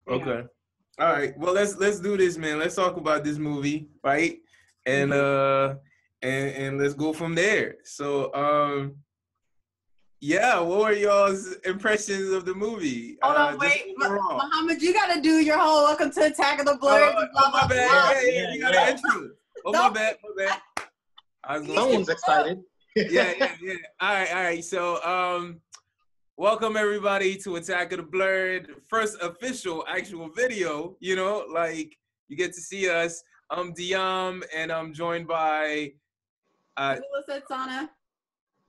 Okay. All right. Well, let's do this, man. Let's talk about this movie, right? And and let's go from there. So, yeah, what were y'all's impressions of the movie? Hold on, Just wait, overall. Muhammad, you gotta do your whole welcome to Attack of the Blerds. My bad. Yeah, you got an intro. My bad. I was Someone's excited. Yeah. All right. So, welcome everybody to Attack of the Blerd, first official actual video. You know, like you get to see us. I'm Diam, and I'm joined by Sana.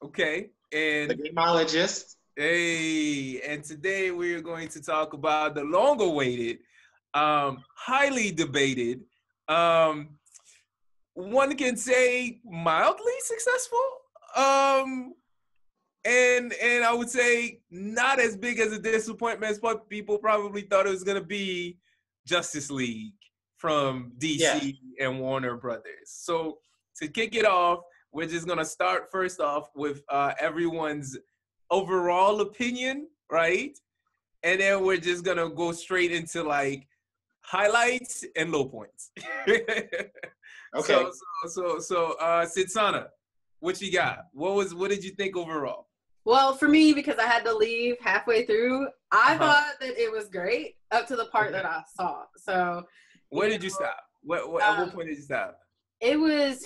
Okay, and the gemologist. Hey, and today we're going to talk about the long-awaited, highly debated, one can say mildly successful, and I would say not as big as a disappointment as what people probably thought it was going to be, Justice League from DC and Warner Brothers. So to kick it off, we're just going to start first off with everyone's overall opinion, right? And then we're just going to go straight into like highlights and low points. Okay. So Sidsana, what you got? What did you think overall? Well, for me, because I had to leave halfway through, I thought that it was great up to the part that I saw. So where did you stop? At what point did you stop? It was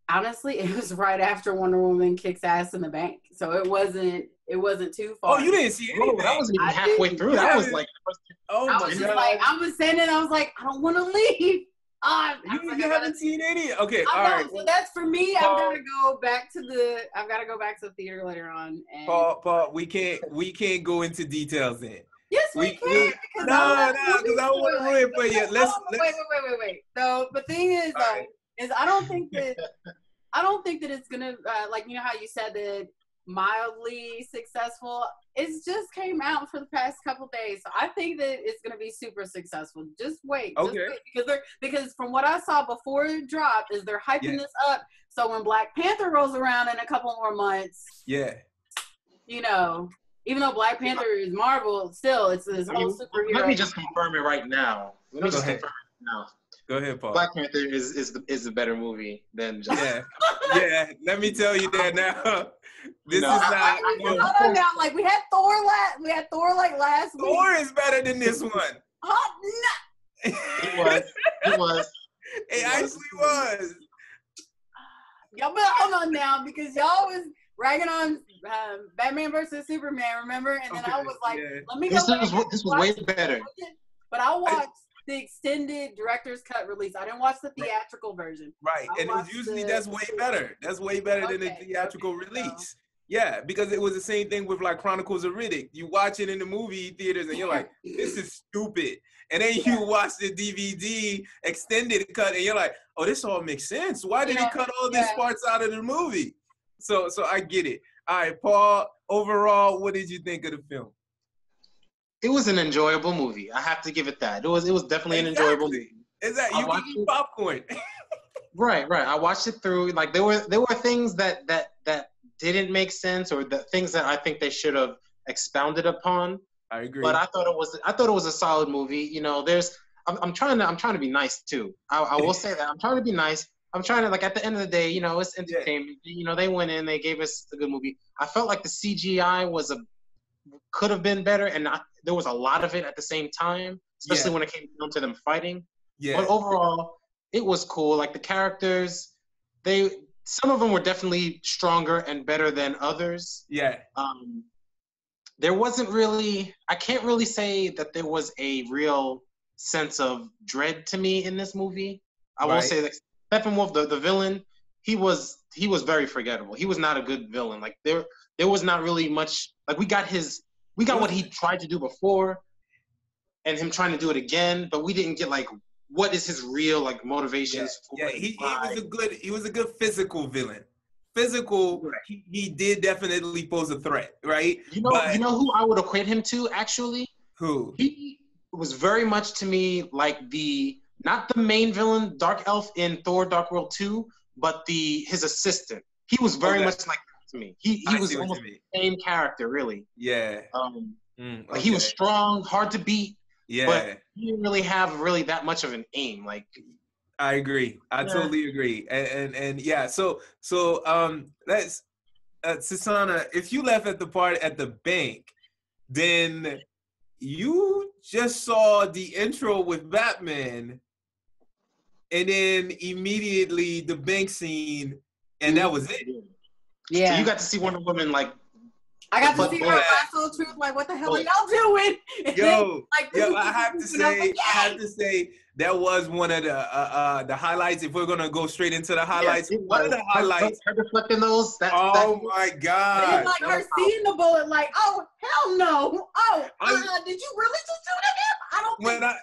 honestly, it was right after Wonder Woman kicks ass in the bank. So it wasn't too far. Oh, you didn't see anything? That wasn't even halfway through. That was like oh my God. I was saying it, I was like, I don't want to leave. You haven't seen any? Okay, all right. So that's for me. I've got to go back to the theater later on. And Paul, we can't go into details then. Yes, we can. Because I want to ruin it for you. Wait. So the thing is, is I don't think that it's gonna like, you know how you said that mildly successful. It's just came out for the past couple days, so I think that it's gonna be super successful. Just wait, because from what I saw before it dropped, is they're hyping this up. So when Black Panther rolls around in a couple more months, you know, even though Black Panther is Marvel, still it's this whole superhero. Let me just confirm it right now. Go ahead, Paul. Black Panther is the better movie than Justice. Yeah. Let me tell you that now. This is not. Like we had Thor last week. Thor is better than this one. No. It was. It actually was. Y'all better hold on now, because y'all was ragging on Batman versus Superman, remember? And then I was like, let me go. This was way better. But I watched the extended director's cut release. I didn't watch the theatrical version. Right, and usually that's way better. That's way better than the theatrical release. Yeah, because it was the same thing with like Chronicles of Riddick. You watch it in the movie theaters and you're like, this is stupid. And then you watch the DVD extended cut and you're like, oh, this all makes sense. Why did they cut all these parts out of the movie? So I get it. All right, Paul, overall, what did you think of the film? It was an enjoyable movie. I have to give it that. It was definitely an enjoyable movie. Exactly. You can eat popcorn. Right. I watched it through. Like there were things that didn't make sense, or the things that I think they should have expounded upon. I agree. But I thought it was a solid movie. You know, I'm trying to be nice too. I will say that I'm trying to be nice. I'm trying to, like, at the end of the day, you know, it's entertainment. You know, they went in, they gave us a good movie. I felt like the CGI could have been better, and there was a lot of it at the same time, especially when it came down to them fighting. Yeah. But overall, it was cool. Like the characters, some of them were definitely stronger and better than others. Yeah. There wasn't really, I can't really say that there was a real sense of dread to me in this movie. I will say that Steppenwolf, the villain, he was very forgettable. He was not a good villain. Like there was not really much. Like we got what he tried to do before, and him trying to do it again, but we didn't get like what is his real like motivations. Yeah, he was a good physical villain. Physical, he did definitely pose a threat, right? You know who I would equate him to actually? Who? He was very much to me like not the main villain, Dark Elf in Thor: Dark World 2, but his assistant. He was very much like that to me. He was almost the same character, really. Yeah. Like he was strong, hard to beat, Yeah. But he didn't really have that much of an aim. Like, I agree. I totally agree. And yeah, so let's Susanna, if you left at the bank, then you just saw the intro with Batman, and then immediately the bank scene, and that was it. Yeah. So you got to see Wonder Woman like. I got to see her wrestle truth. Like, what the hell are y'all doing? Yo, I have to say that was one of the highlights. If we're gonna go straight into the highlights, one of the highlights. Her deflecting those. My God! It's like her seeing the bullet. Like, oh hell no! Oh, did you really just do that? I don't.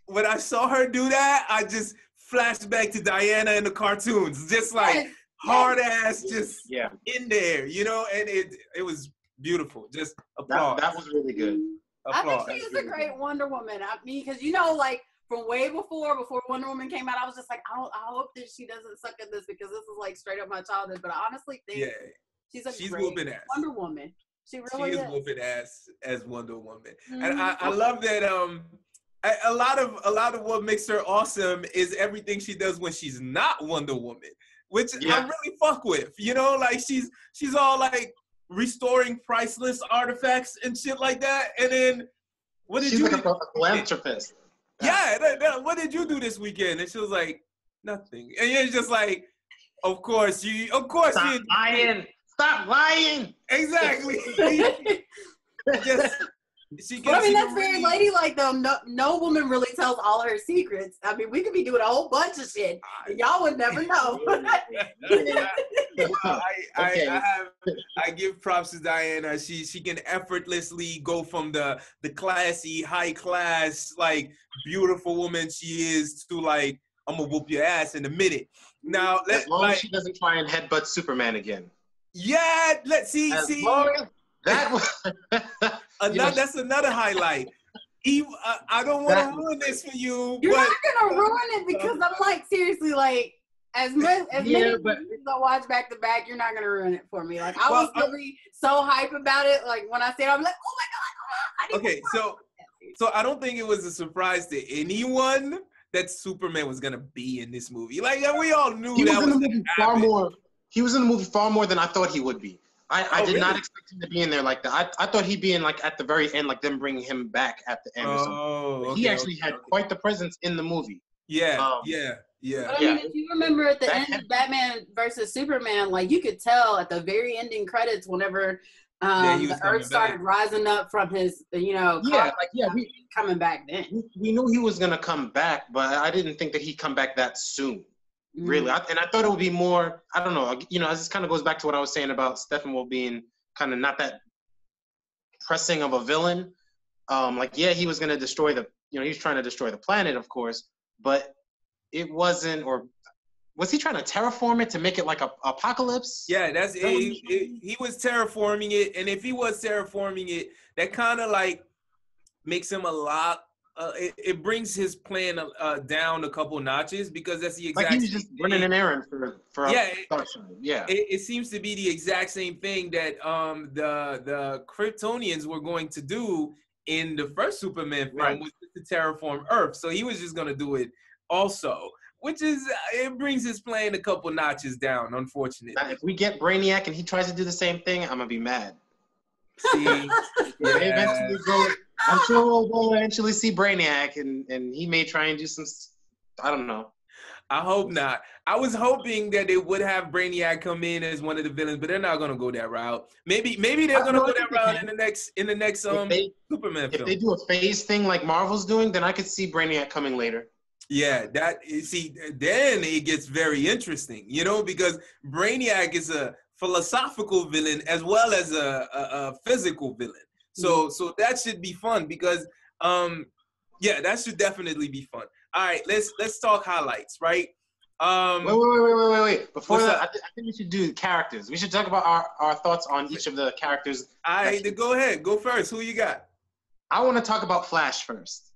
When I saw her do that, I just flashed back to Diana in the cartoons, just like hard ass, just in there, you know. And it was beautiful. Just applause. That was really good. Applause. I think she is a great Wonder Woman. I mean, because you know, like from way before Wonder Woman came out, I was just like, I hope that she doesn't suck at this because this is like straight up my childhood. But I honestly think she's great whooping ass. She really is. Whooping ass as Wonder Woman, and I love that. A lot of what makes her awesome is everything she does when she's not Wonder Woman, which I really fuck with. You know, like she's all like restoring priceless artifacts and shit like that. And then what did she's you like a philanthropist. Yeah, what did you do this weekend? And she was like, nothing. And you're just like, of course Stop lying. Stop lying. Exactly. But I mean, that's very ladylike, though. No woman really tells all her secrets. I mean, we could be doing a whole bunch of shit. Y'all would never know. I give props to Diana. She can effortlessly go from the classy, high class, like beautiful woman she is to like, I'm gonna whoop your ass in a minute. Now, as long as she doesn't try and headbutt Superman again. Yeah, let's see. That was that's another highlight. I don't want to ruin this for you. You're not gonna ruin it because I'm like seriously like as many movies I watch back to back, you're not gonna ruin it for me. Like I was really so hype about it. Like when I said, I'm like, oh my god! Okay, so I don't think it was a surprise to anyone that Superman was gonna be in this movie. Like we all knew he was in the movie far more. He was in the movie far more than I thought he would be. I did not expect him to be in there like that. I thought he'd be in like at the very end, like them bringing him back at the end or something. He actually had quite the presence in the movie. Yeah. But I mean, if you remember at the end of Batman versus Superman, like you could tell at the very ending credits whenever the Earth started rising up from his, coming back then. We knew he was gonna come back, but I didn't think that he'd come back that soon. Really, and I thought it would be more. I don't know. You know, this kind of goes back to what I was saying about Steppenwolf being kind of not that pressing of a villain. He was going to destroy he was trying to destroy the planet, of course, but it wasn't. Or was he trying to terraform it to make it like a apocalypse? Yeah, that's it. He was terraforming it, and if he was terraforming it, that kind of like makes him a lot. It brings his plan down a couple notches because that's the exact. Like he was just running an errand for It seems to be the exact same thing that the Kryptonians were going to do in the first Superman film, was to terraform Earth. So he was just going to do it also, which is it brings his plan a couple notches down. Unfortunately, now, if we get Brainiac and he tries to do the same thing, I'm gonna be mad. See, I'm sure we'll eventually see Brainiac, and he may try and do some. I don't know. I hope not. I was hoping that they would have Brainiac come in as one of the villains, but they're not gonna go that route. Maybe they're gonna go that route in the next Superman film. If they do a phase thing like Marvel's doing, then I could see Brainiac coming later. Yeah, then it gets very interesting, you know, because Brainiac is a philosophical villain as well as a physical villain. So that should be fun because that should definitely be fun. All right, let's talk highlights, right? Wait. Before that, I think we should do characters. We should talk about our thoughts on each of the characters. All right, go ahead. Go first. Who you got? I want to talk about Flash first.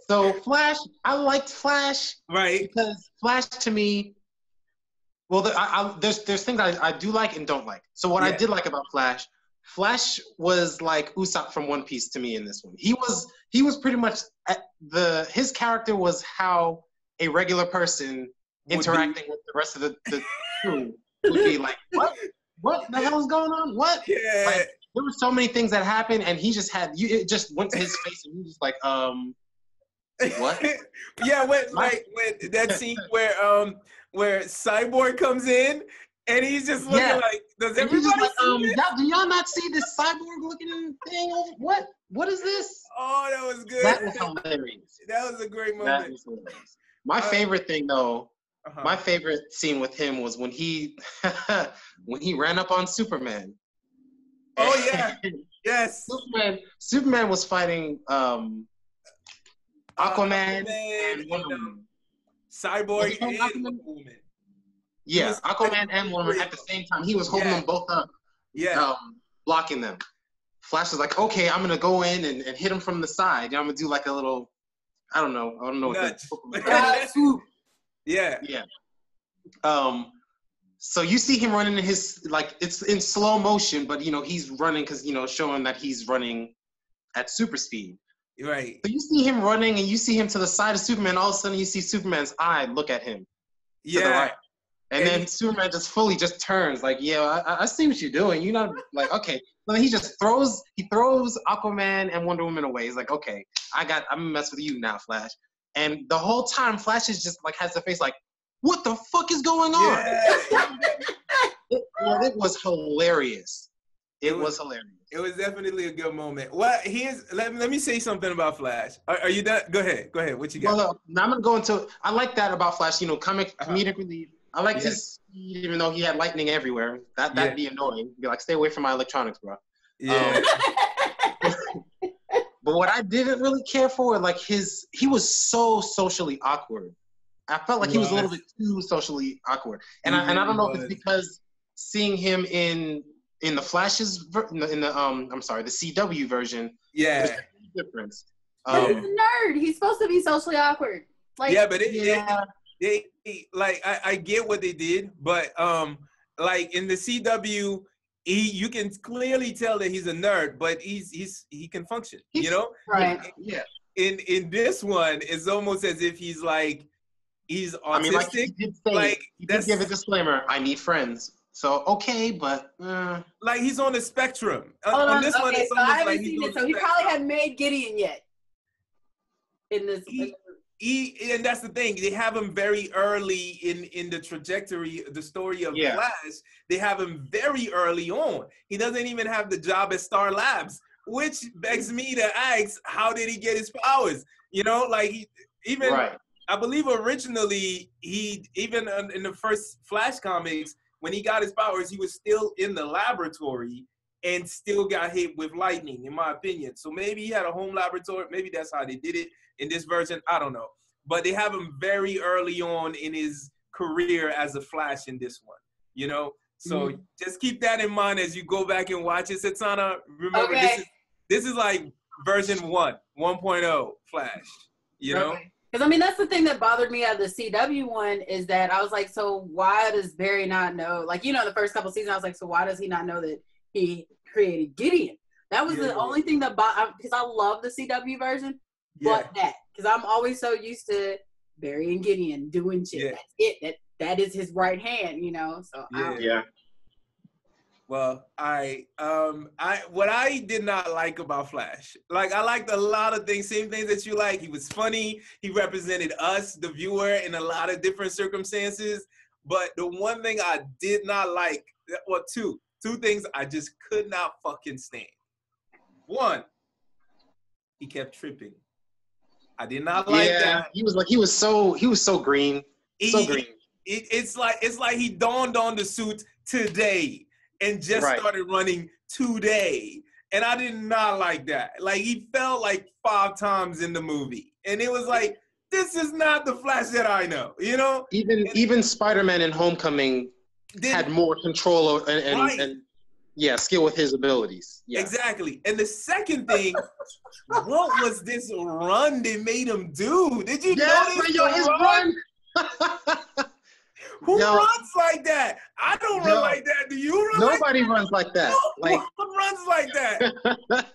So Flash, I liked Flash. Right. Because Flash to me, well, there's things I do like and don't like. So what I did like about Flash Flash was like Usopp from One Piece to me in this one. He was pretty much his character was how a regular person interacting with the rest of the crew would be like, what the hell is going on? What? Yeah. Like, there were so many things that happened, and he just had it just went to his face, and he was just like, what? Yeah, when that scene where Cyborg comes in and he's just looking like, does everybody see this? Do y'all not see this cyborg looking thing? What is this? Oh, that was good. That was hilarious. That was a great moment. That was hilarious. My favorite thing though, my favorite scene with him was when he when he ran up on Superman. Oh yeah. Yes. Superman was fighting Aquaman and Wonder Woman. Cyborg and Wonder Woman. Yeah, Aquaman and Wonder Woman at the same time. He was holding them both up. Yeah. Blocking them. Flash was like, okay, I'm gonna go in and hit him from the side. I'm gonna do like a little, I don't know what swoop. Yeah. Yeah. So you see him running in his, like, it's in slow motion, but he's running because showing that he's running at super speed. Right. So you see him running, and you see him to the side of Superman. All of a sudden, you see Superman's eye look at him. To the right. And then Superman just turns like, yeah, I see what you're doing. You're not like, okay. So then he throws Aquaman and Wonder Woman away. He's like, okay, I'm gonna mess with you now, Flash. And the whole time, Flash is just like has the face like, what the fuck is going on? Yeah. It was hilarious. It was hilarious. It was definitely a good moment. Let me say something about Flash. Are you done? Go ahead. What you got? Well, now I'm gonna go into. I like that about Flash. Comedic relief. I like his speed, even though he had lightning everywhere. That'd be annoying. Be like, stay away from my electronics, bro. Yeah. But what I didn't really care for, like he was so socially awkward. I felt like he was a little bit too socially awkward, and I don't know if it's because seeing him in the Flash's the CW version. Yeah. There's a difference. He's a nerd. He's supposed to be socially awkward. Like, yeah, but I get what they did, but like in the CW, you can clearly tell that he's a nerd, but he can function. Right? Yeah. In this one, it's almost as if he's autistic. I mean, like he did give a disclaimer. I need friends. So okay, but like he's on the spectrum. On this one, it's almost like he's on the spectrum. So he probably hadn't made Gideon yet. In this. And that's the thing. They have him very early in the trajectory, the story of Flash. They have him very early on. He doesn't even have the job at Star Labs, which begs me to ask, how did he get his powers? I believe originally even in the first Flash comics, when he got his powers, he was still in the laboratory and still got hit with lightning, in my opinion. So maybe he had a home laboratory. Maybe that's how they did it in this version. I don't know. But they have him very early on in his career as a Flash in this one, So just keep that in mind as you go back and watch it, Setsana. Remember, this is like version 1.0 Flash, know? Because, that's the thing that bothered me out of the CW one is that I was like, so why does Barry not know? Like, the first couple seasons, I was like, so why does he not know that he created Gideon? That was the only thing that because I love the CW version, but because I'm always so used to Barry and Gideon doing shit. Yeah. That's it. That is his right hand, So Well, what I did not like about Flash, like I liked a lot of things, same things that you like. He was funny. He represented us, the viewer, in a lot of different circumstances. But the one thing I did not like, well, two things I just could not fucking stand. One, he kept tripping. I did not like that. He was so green. Green. It's like he donned on the suit today and just started running today. And I did not like that. Like, he fell like 5 times in the movie. And it was like, this is not the Flash that I know, Even Spider-Man in Homecoming had more control and skill with his abilities. Yeah. Exactly. And the second thing, what was this run they made him do? Did you notice his run? Who runs like that? I don't run like that. Do you run like that? Nobody runs like that. Who runs like that?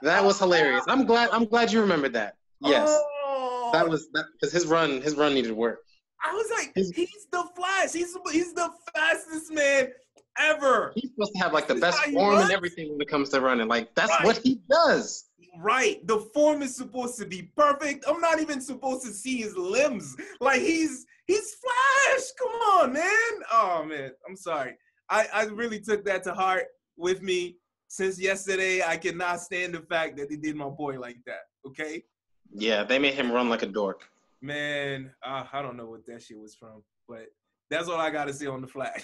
That was hilarious. I'm glad you remembered that. Yes. Oh. That was because his run needed work. I was like, he's the Flash. He's the fastest man ever. He's supposed to have like the best form and everything when it comes to running. Like that's what he does. Right. The form is supposed to be perfect. I'm not even supposed to see his limbs. Like he's Flash. Come on, man. Oh man, I'm sorry. I really took that to heart with me since yesterday. I cannot stand the fact that they did my boy like that. Okay. Yeah, they made him run like a dork. Man, I don't know what that shit was from, but that's all I got to say on the Flash.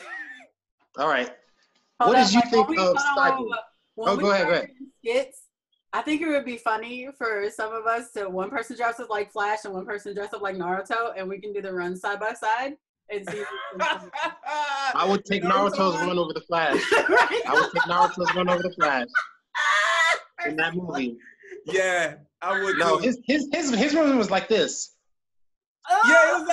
All right. What did you think of Cyborg? Go ahead. Skits, I think it would be funny for some of us to one person dress up like Flash and one person dress up like Naruto, and we can do the run side by side and see. I would take Naruto's run over the Flash. Right? I would take Naruto's run over the Flash in that movie. Yeah, I would. No, his run was like this. Yeah,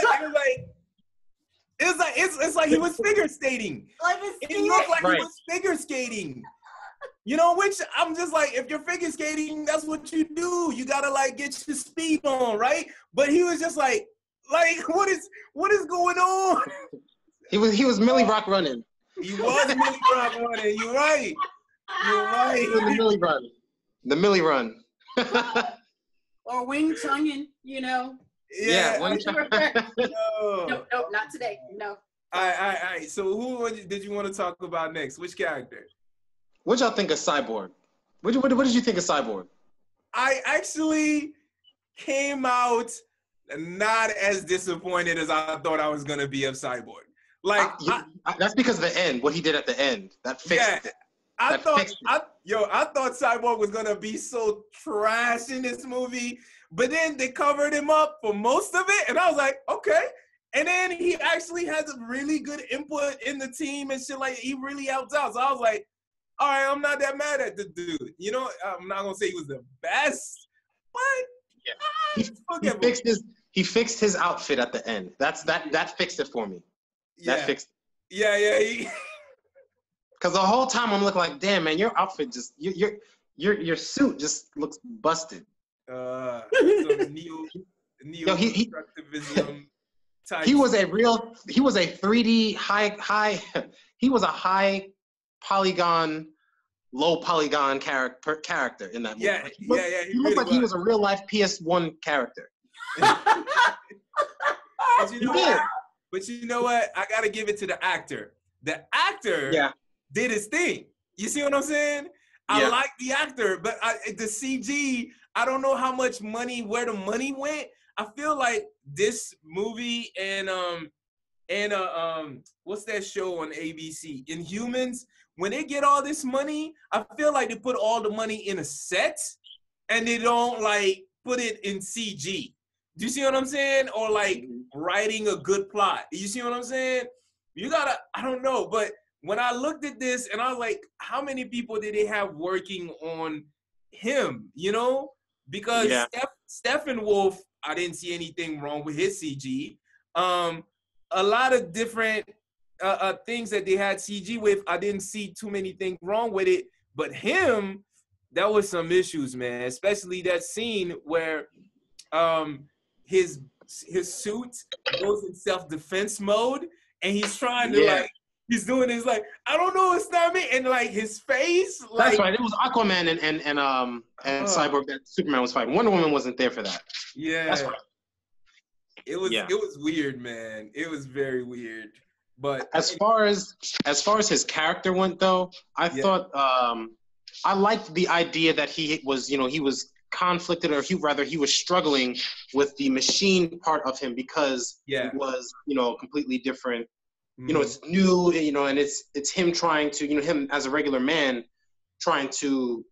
it's like he was figure skating. It looked like he was figure skating. You know, which I'm just like, if you're figure skating, that's what you do. You gotta like get your speed on, right? But he was just like what is going on? He was Millie Rock running. He was Millie Rock running. You're right. The Millie run. The Millie run. Or Wing Chungin, you know. Yeah. No, not today. No. All right. So who did you want to talk about next? Which character? What y'all think of Cyborg? What did you think of Cyborg? I actually came out not as disappointed as I thought I was gonna be of Cyborg. Like that's because of the end. What he did at the end that fixed it. I thought Cyborg was gonna be so trash in this movie, but then they covered him up for most of it, and I was like, okay. And then he actually has a really good input in the team and shit. Like he really helped out. So I was like, all right, I'm not that mad at the dude. You know, I'm not gonna say he was the best, but he fixed his outfit at the end. That fixed it for me. Yeah. That fixed it. Yeah. Because the whole time I'm looking like, damn man, your outfit just your suit just looks busted. Neo type. He was a 3D he was a high polygon, low polygon character in that movie. Yeah, He looked like he was a real life PS1 character. But you know what? I gotta give it to the actor. The actor did his thing. You see what I'm saying? I like the actor, but the CG, I don't know how much money, where the money went. I feel like this movie and what's that show on ABC? Inhumans, when they get all this money, I feel like they put all the money in a set and they don't like put it in CG. Do you see what I'm saying? Or like writing a good plot. You see what I'm saying? I don't know, but when I looked at this and I was like, how many people did they have working on him, you know? Because Steppenwolf, I didn't see anything wrong with his CG. A lot of different things that they had CG with, I didn't see too many things wrong with it. But him, that was some issues, man. Especially that scene where his suit goes in self-defense mode and he's trying to he's doing this like, I don't know, it's not me, and like his face. Like, that's right. It was Aquaman and Cyborg that Superman was fighting. Wonder Woman wasn't there for that. Yeah, that's right. It was weird, man. It was very weird. But as far as his character went, though, I thought I liked the idea that he was conflicted, or he was struggling with the machine part of him because it was completely different. Mm-hmm. It's new, and it's him trying to, him as a regular man trying to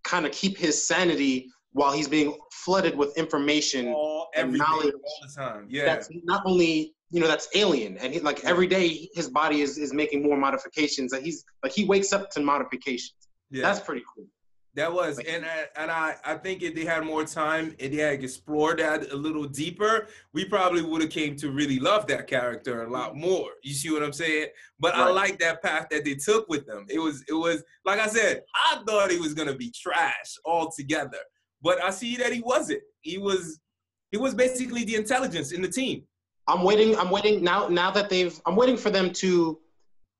kind of keep his sanity while he's being flooded with information and knowledge all the time. Yeah, that's not only that's alien, and every day his body is making more modifications. He wakes up to modifications. Yeah, that's pretty cool. That was, and I think if they had more time and they had explored that a little deeper, we probably would have came to really love that character a lot more. You see what I'm saying? But I like that path that they took with them. It was like I said, I thought he was gonna be trash altogether, but I see that he wasn't. He was basically the intelligence in the team. I'm waiting now that I'm waiting for them to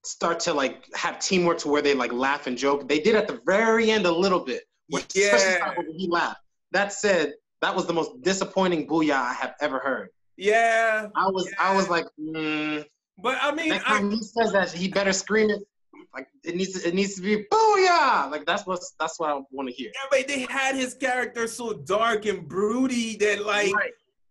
start to like have teamwork to where they like laugh and joke. They did at the very end a little bit, especially when he laughed. That said, that was the most disappointing booyah I have ever heard. Yeah, I was like, but I mean, next time he says that, he better scream it. Like it needs to be booyah. Like that's what I want to hear. Yeah, but they had his character so dark and broody that like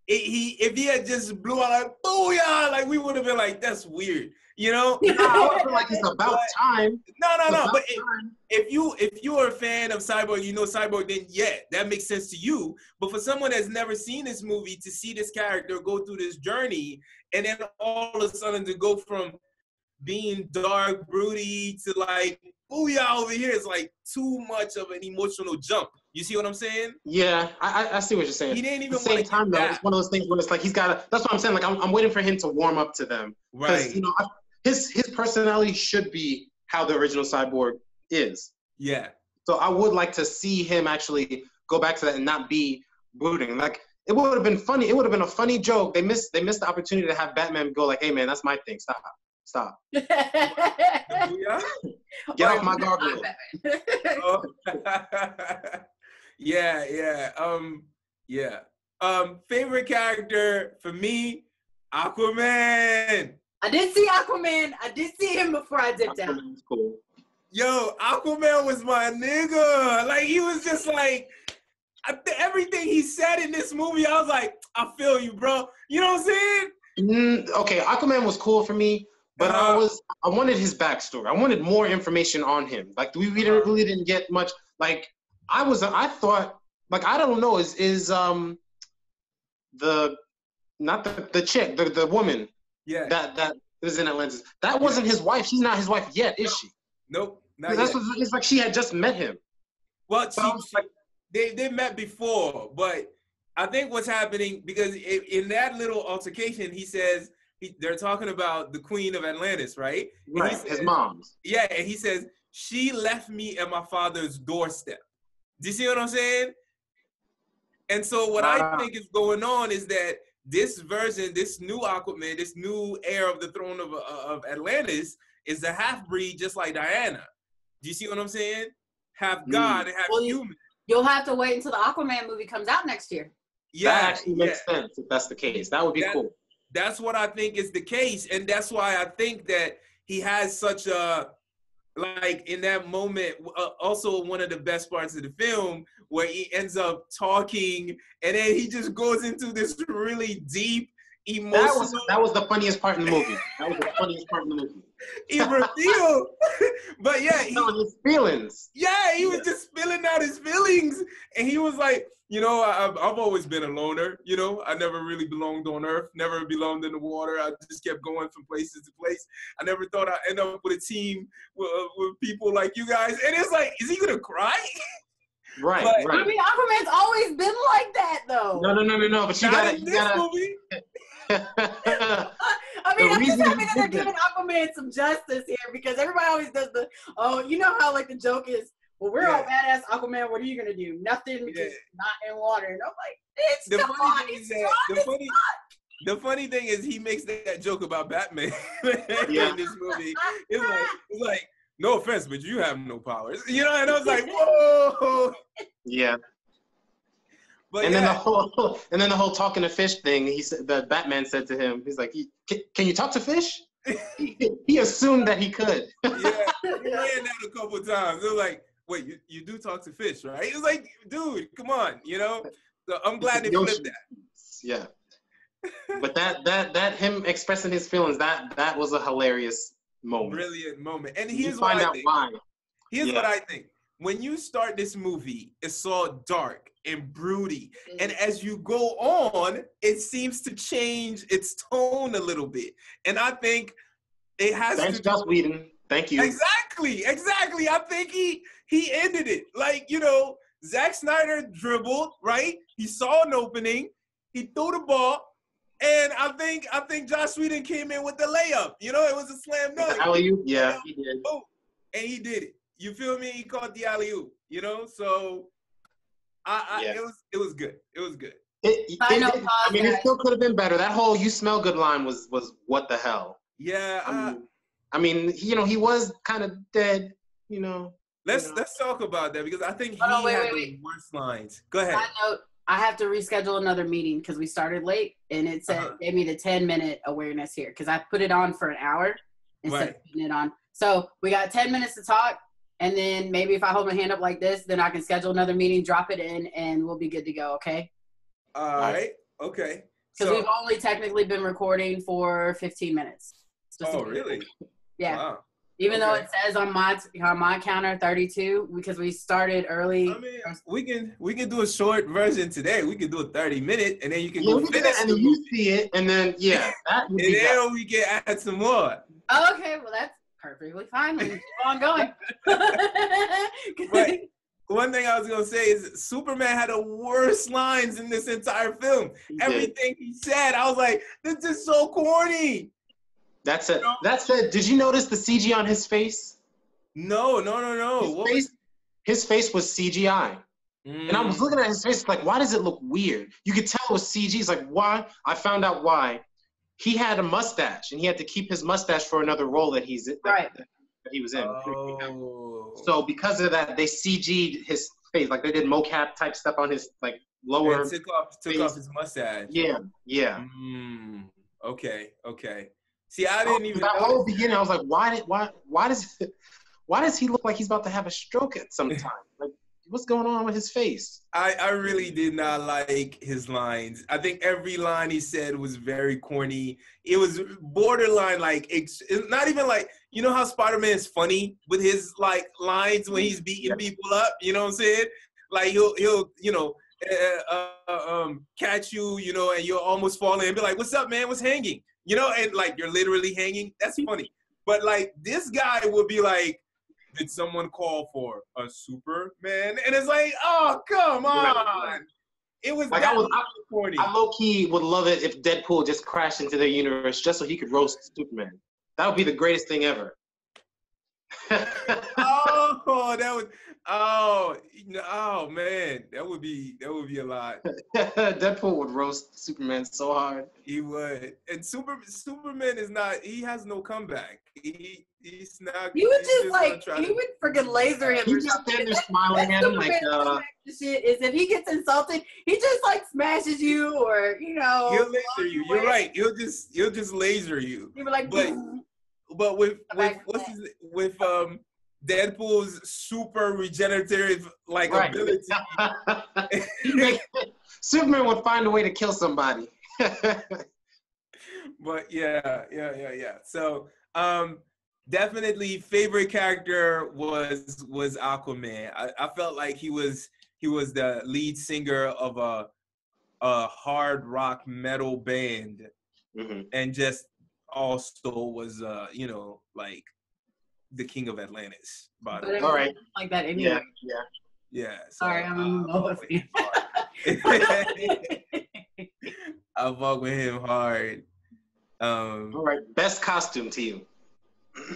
if he had just blew out like booyah, like we would have been like, that's weird. You know? No, I would feel like it's about time. No. But if you are a fan of Cyborg, you know Cyborg, then yeah, that makes sense to you. But for someone that's never seen this movie to see this character go through this journey, and then all of a sudden to go from being dark, broody to like booyah over here is like too much of an emotional jump. You see what I'm saying? Yeah, I see what you're saying. He didn't even at the same time though. It's one of those things when it's like he's got to. That's what I'm saying. Like I'm waiting for him to warm up to them. Right. You know, his personality should be how the original Cyborg is. Yeah. So I would like to see him actually go back to that and not be brooding. Like it would have been funny. It would have been a funny joke. They missed the opportunity to have Batman go like, "Hey man, that's my thing. Stop. Get off my gargoyle." Yeah. Favorite character for me, Aquaman. I did see Aquaman. I did see him before I dipped out. Aquaman's cool. Yo, Aquaman was my nigga. Like he was just like everything he said in this movie. I was like, I feel you, bro. You know what I'm saying? Okay, Aquaman was cool for me. But I wanted his backstory. I wanted more information on him. Like we really didn't get much. Like I thought, like I don't know, is the chick, the woman, that is in Atlantis. That wasn't his wife. She's not his wife yet, is she? Nope, not yet. It's like she had just met him. Well, they met before, but I think what's happening because in that little altercation, he says. They're talking about the Queen of Atlantis, right? Right, his mom's. Yeah, and he says, she left me at my father's doorstep. Do you see what I'm saying? And so what I think is going on is that this version, this new Aquaman, this new heir of the throne of Atlantis is a half-breed just like Diana. Do you see what I'm saying? Half God and half human. You'll have to wait until the Aquaman movie comes out next year. Yeah, that actually makes sense if that's the case. That would be cool. That's what I think is the case. And that's why I think that he has such a, like in that moment, also one of the best parts of the film where he ends up talking and then he just goes into this really deep, emotional. That was the funniest part in the movie. That was the funniest part in the movie. He revealed, but yeah. His feelings. Yeah, he was just spilling out his feelings. And he was like, you know, I've always been a loner. You know, I never really belonged on Earth, never belonged in the water. I just kept going from places to place. I never thought I'd end up with a team with people like you guys. And it's like, is he going to cry? Right. I mean, Aquaman's always been like that, though. No. But you gotta. Movie. I mean, I'm just happy that they're giving Aquaman some justice here because everybody always does you know how like the joke is, well, we're all badass Aquaman. What are you gonna do? Nothing because not in water. And I'm like, it's the funny thing is he makes that joke about Batman in this movie. It's like, no offense, but you have no powers. You know, and I was like, whoa. Yeah. But then the whole talking to fish thing. He said, the Batman said to him, he's like, "Can you talk to fish?" he assumed that he could. Yeah, he ran that a couple of times. It was like, wait, you do talk to fish, right? It's like, dude, come on, you know. So I'm glad they flipped that. Yeah. But that him expressing his feelings, that was a hilarious moment. Brilliant moment. And here's what I think. Here's what I think. When you start this movie, it's so dark and broody. And as you go on, it seems to change its tone a little bit. And I think it has Thanks, Joss Whedon. Thank you. Exactly. I think he he ended it. Like, you know, Zack Snyder dribbled, right? He saw an opening, he threw the ball, and I think Josh Whedon came in with the layup. You know, it was a slam dunk. Alley-oop? Yeah, he did. Oh, and he did it. You feel me? He caught the alley-oop, you know? So it was good. It was good. I mean, it still could have been better. That whole "you smell good" line was what the hell. Yeah. I mean, you know, he was kind of dead. You know. Let's talk about that because I think he had the worst lines. Go ahead. I have to reschedule another meeting because we started late, and it said gave me the 10-minute awareness here because I put it on for an hour instead of putting it on. So we got 10 minutes to talk, and then maybe if I hold my hand up like this, then I can schedule another meeting, drop it in, and we'll be good to go. Okay. All right. Okay. Because we've only technically been recording for 15 minutes. Oh, really? Yeah. Wow. Even though it says on my counter 32 because we started early. I mean, we can do a short version today. We can do a 30-minute, and then you can go finish and then you see it, and then that would and then we can add some more. Okay, well that's perfectly fine. We can keep on going. But one thing I was gonna say is Superman had the worst lines in this entire film. Everything he said, I was like, this is so corny. That's it. That's it. Did you notice the CG on his face? No. His face was CGI. And I was looking at his face like, why does it look weird? You could tell it was CG. It's like, why? I found out why. He had a mustache, and he had to keep his mustache for another role that he was in. Oh. So because of that, they CG'd his face. Like they did mocap type stuff on his like lower. And took off his mustache. Yeah. Okay. See, I didn't even. That whole beginning, I was like, why does he look like he's about to have a stroke at some time? Like, what's going on with his face? I really did not like his lines. I think every line he said was very corny. It was borderline like it's not even like, you know how Spider-Man is funny with his like lines when he's beating people up. You know what I'm saying? Like he'll you know catch you, you know, and you're almost falling and be like, "What's up, man? What's hanging?" You know, and like you're literally hanging. That's funny. But like this guy would be like, did someone call for a Superman? And it's like, oh, come on. It was like corny. I low-key would love it if Deadpool just crashed into their universe just so he could roast Superman. That would be the greatest thing ever. Man, that would be a lot. Deadpool would roast Superman so hard. He would. And Superman is not, he has no comeback. He's not. He would just like, he would freaking laser him. He's just standing there smiling at him like, shit is if he gets insulted, he just like smashes you or, you know. He'll laser you. You're right. He'll just laser you. He'll be like, but with Deadpool's super regenerative like ability. Superman would find a way to kill somebody. But yeah. So definitely favorite character was Aquaman. I felt like he was the lead singer of a hard rock metal band, and just also was you know, like the king of Atlantis. But all right, like that anyway. Yeah. So, sorry, I'm I fuck with him hard. All right, best costume to you.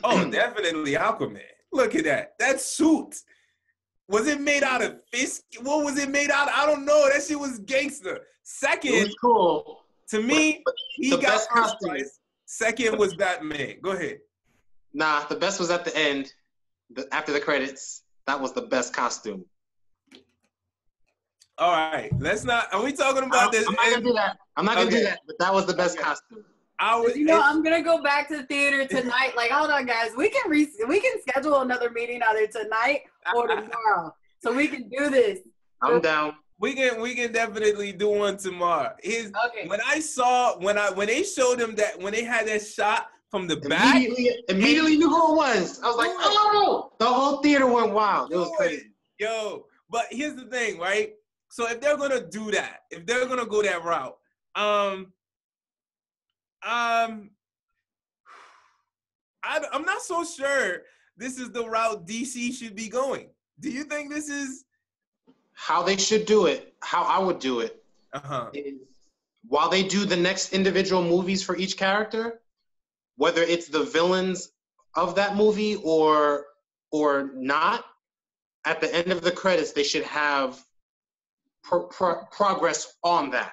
Oh, definitely Aquaman. Look at that. That suit. Was it made out of fish? What was it made out of? I don't know. That shit was gangster. Second, it was cool. To me, he got first prize. Second was Batman. Go ahead. Nah, the best was at the end. After the credits, that was the best costume. All right, let's not. Are we talking about this? I'm not gonna do that. I'm not gonna do that. But that was the best costume. I'm gonna go back to the theater tonight. Like, hold on, guys. We can schedule another meeting either tonight or tomorrow, so we can do this. I'm down. We can definitely do one tomorrow. When they showed him that, when they had that shot from the back, immediately knew who it was. I was like, oh! The whole theater went wild. It was crazy. Yo, but here's the thing, right? So if they're gonna do that, if they're gonna go that route, I'm not so sure this is the route DC should be going. Do you think this is how they should do it? How I would do it is while they do the next individual movies for each character, whether it's the villains of that movie or not, at the end of the credits, they should have progress on that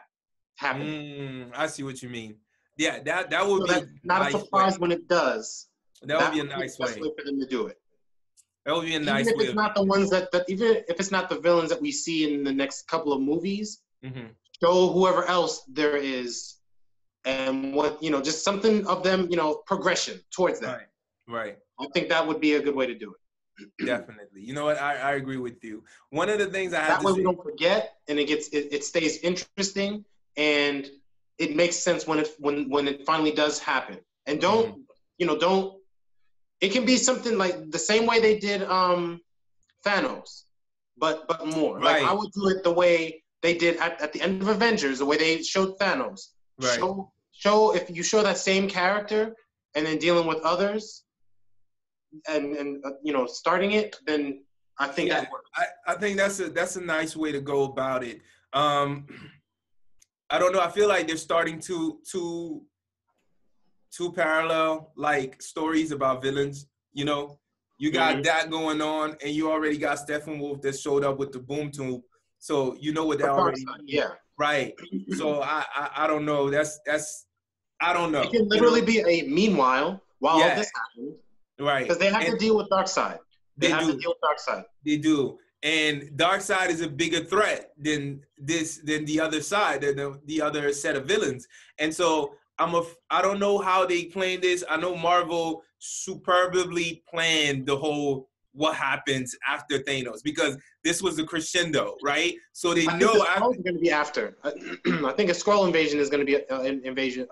happening. I see what you mean. Yeah, that would be not a surprise when it does. That would be a nice way for them to do it. That would be a nice way. Even if it's not the ones that even if it's not the villains that we see in the next couple of movies, show whoever else there is, and what just something of them, progression towards that. Right. I think that would be a good way to do it. Definitely. You know what? I agree with you. One of the things I have that way we don't forget, and it stays interesting, and it makes sense when it finally does happen. And don't. It can be something like the same way they did Thanos, but more. Right. Like I would do it the way they did at the end of Avengers, the way they showed Thanos. Right. Show if you show that same character and then dealing with others and starting it, then I think that works. I think that's a nice way to go about it. I don't know. I feel like they're starting two parallel like stories about villains. You got that going on, and you already got Steppenwolf that showed up with the boom tube, so you know what that already means. Yeah, right. So I don't know. That's I don't know. It can literally be a meanwhile while all this happens, right? Because they have to deal with Darkseid. They have to deal with Darkseid. They do. And Darkseid is a bigger threat than the other side, the other set of villains. And so I don't know how they planned this. I know Marvel superbly planned the whole what happens after Thanos, because this was the crescendo, right? So they know Skrulls are going to be after. I think a Skrull invasion is going to be an invasion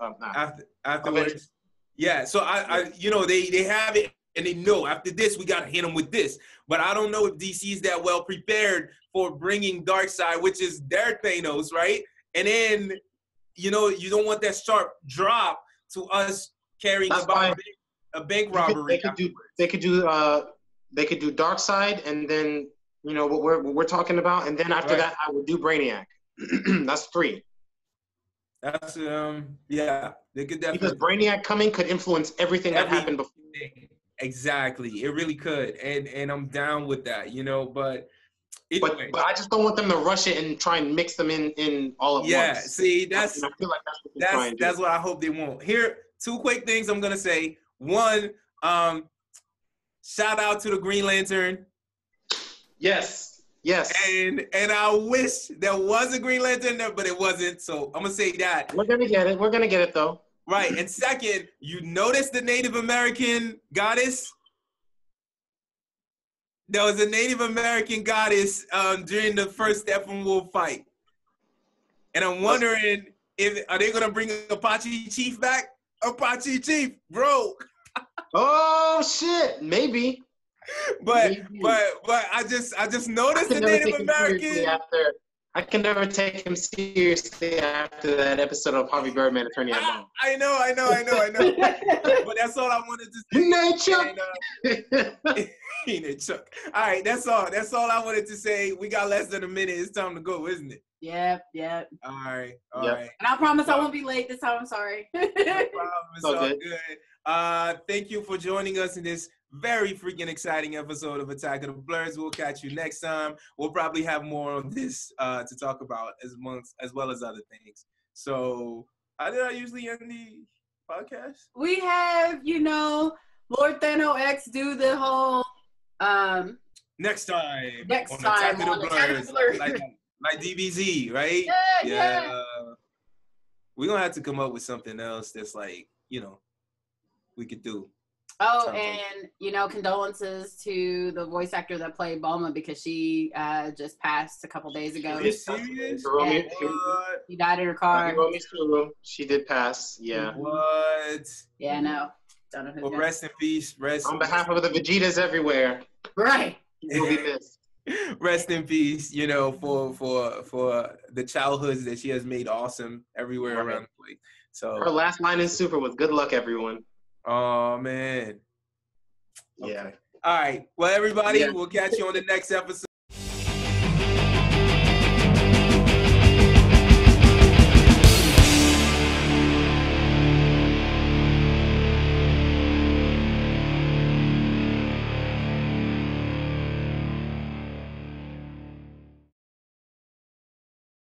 afterwards. Yeah. So they have it. And they know after this, we got to hit them with this. But I don't know if DC is that well prepared for bringing Darkseid, which is their Thanos, right? And then, you don't want that sharp drop to us carrying about a bank robbery. They could do Darkseid, and then, what we're talking about. And then after that, I would do Brainiac. That's 3. That's, yeah. They could definitely. Because Brainiac coming could influence everything that happened before. Exactly, it really could, and I'm down with that, but I just don't want them to rush it and try and mix them in all at once. Yeah, see, I feel like that's what they're trying to do. That's what I hope they won't. Here, 2 quick things I'm gonna say. One, shout out to the Green Lantern. Yes. And I wish there was a Green Lantern there, but it wasn't. So I'm gonna say that. We're gonna get it though. Right, and second, you notice the Native American goddess? There was a Native American goddess during the first Steppenwolf fight. And I'm wondering, are they going to bring Apache Chief back? Apache Chief, bro. Oh, shit, maybe. But I just noticed the Native American. I can never take him seriously after that episode of Harvey Birdman Attorney at Law. I know. But that's all I wanted to say. Chuck. All right, that's all I wanted to say. We got less than a minute. It's time to go, isn't it? Yep. All right. And I promise I won't be late this time. I'm sorry. No problem. It's all good. Thank you for joining us in this very freaking exciting episode of Attack of the Blerds. We'll catch you next time. We'll probably have more on this to talk about as well as other things. So, how did I usually end the podcast? We have, Lord Thanos X do the whole next time on Attack of the Blerds. Like DBZ, right? Yeah. We're gonna have to come up with something else that's like, we could do. Oh, and condolences to the voice actor that played Bulma, because she just passed a couple days ago. Are you serious? Yeah. She died in her car. She did pass. Yeah. What? Yeah, no. Don't know who's well, rest in peace. On behalf of the Vegetas everywhere. Right. You will be missed. Rest in peace, for the childhoods that she has made awesome everywhere around the place. So her last line in Super was "Good luck, everyone." Oh man. Yeah. All right. Well, everybody, Yeah. we'll catch you on the next episode.